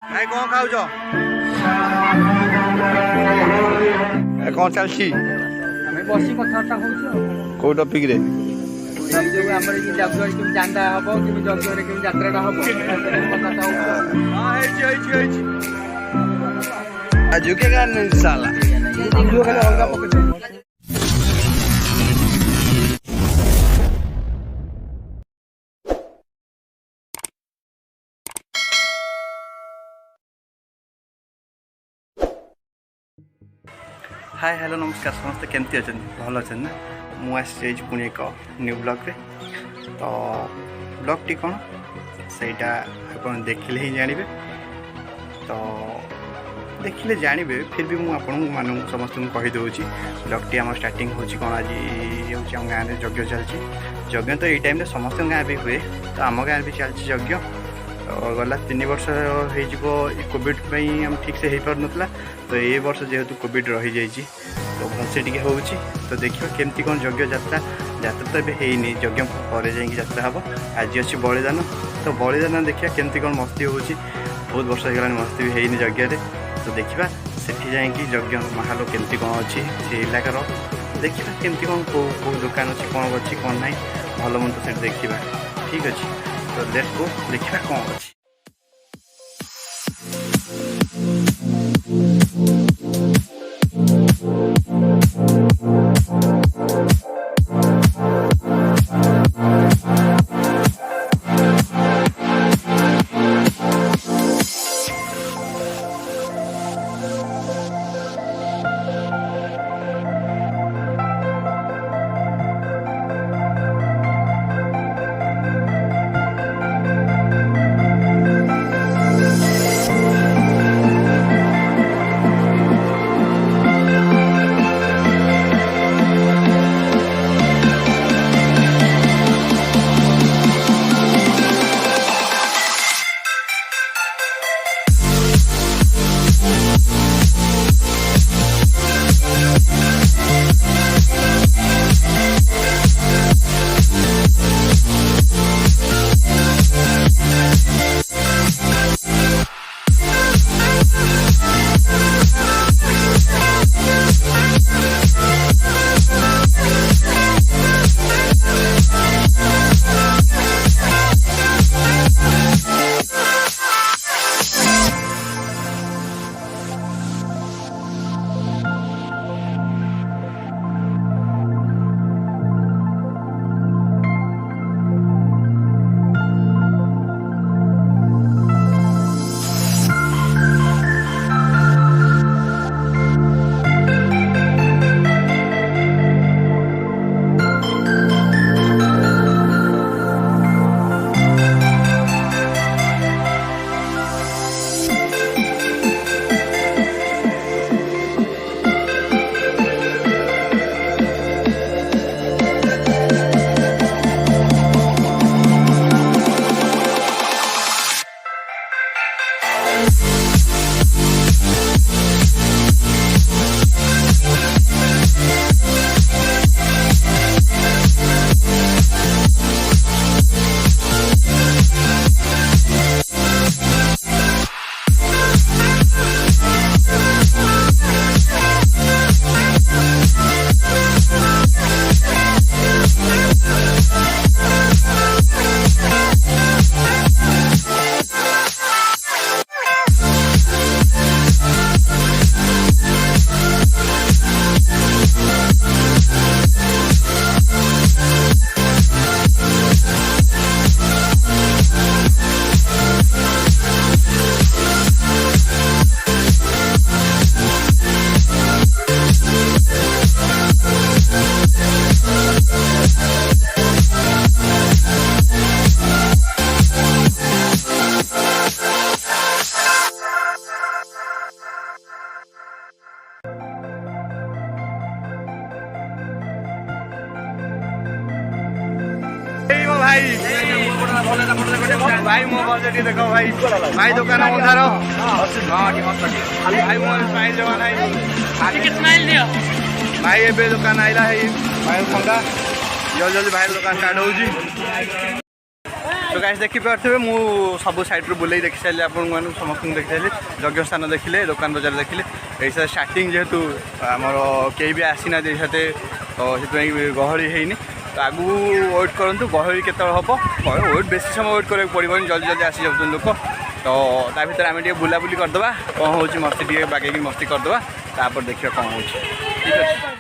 भाई कौन खाऊ कौन चलती बस कथा कौ टपिक रे जाना हम कि यात्रा हम झुकेगा नहीं साला अलगा पकड़ हाय हेलो नमस्कार समस्त केमती अच्छा भल अच्छा ना मुझे पुणी एक न्यू ब्लॉग रे तो ब्लॉग टी कौन सहीटा आप देखिले ही जानवे तो देखिले जानवे फिर भी मुझे मान समस्त कहीदे ब्लॉग टी आम स्टार्टिंग हो कौन आज हूँ गाँव में यज्ञ चलती यज्ञ तो ये टाइम समस्त गाँव भी हुए तो आम गाँव भी चलती यज्ञ तो गला 3 वर्ष हो कोविड आम ठीक से हो पार नाला तो ये वर्ष जेहेतु कोविड रही जाइए तो भलसे टी हो तो देखिए केमती कौन यज्ञ यात्रा यात्रा तो ये हैनी यज्ञ पर जात्रा हम आज अच्छी बलिदान तो बलिदान देखिए केमती कौन मस्ती हो बहुत वर्ष हो मस्ती भी हैनी यज्ञ तो देखा सेठी जाकि यज्ञ माहल केमती कौन अच्छी से इलाकार देखा केमती कौन कौ दुकान अच्छी कौन अच्छी कौन ना भल मंद से देखा ठीक अच्छे तो लेट्स गो देखा कौन अच्छी भाई मो बजेट देखो भाई भाई दुकान अंधार भाई मो स्माइल जमा नहीं स्माइल दियो भाई एबे दुकान आइला है भाई पंगा जल्दी जल्दी भाई दुकान स्टार्ट होउजी तो गाइस देखि पारथबे मु सब साइड रो बुलै देखि साइले आपन मन समस्त देखि साइले यज्ञ स्थान देखिले दुकान बाजार देखिले ऐसा स्टार्टिंग जेहेतु हमर केही भी आसीना जे साथे तो सेतै गहरी हेइनी तो आगु वेट करंतु गहरी केतळ हबो वेट बेसी समय वेट करे पड़िबनी जल्दी जल्दी आसी जाउछन लोक तो ता भीतर आमे टिके बुलाबुली करदबा कोन होउची मस्ती टिके बागेकी मस्ती करदबा तापर देखियो कोन होउची ठीक अछि।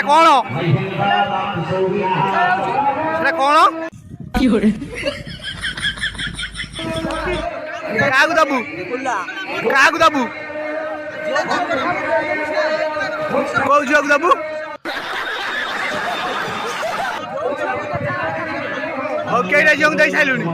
कौन सेटा कौन कागु दबु कागु दबु कौ झियो दबु ओके रे जोंग दे साइलुनी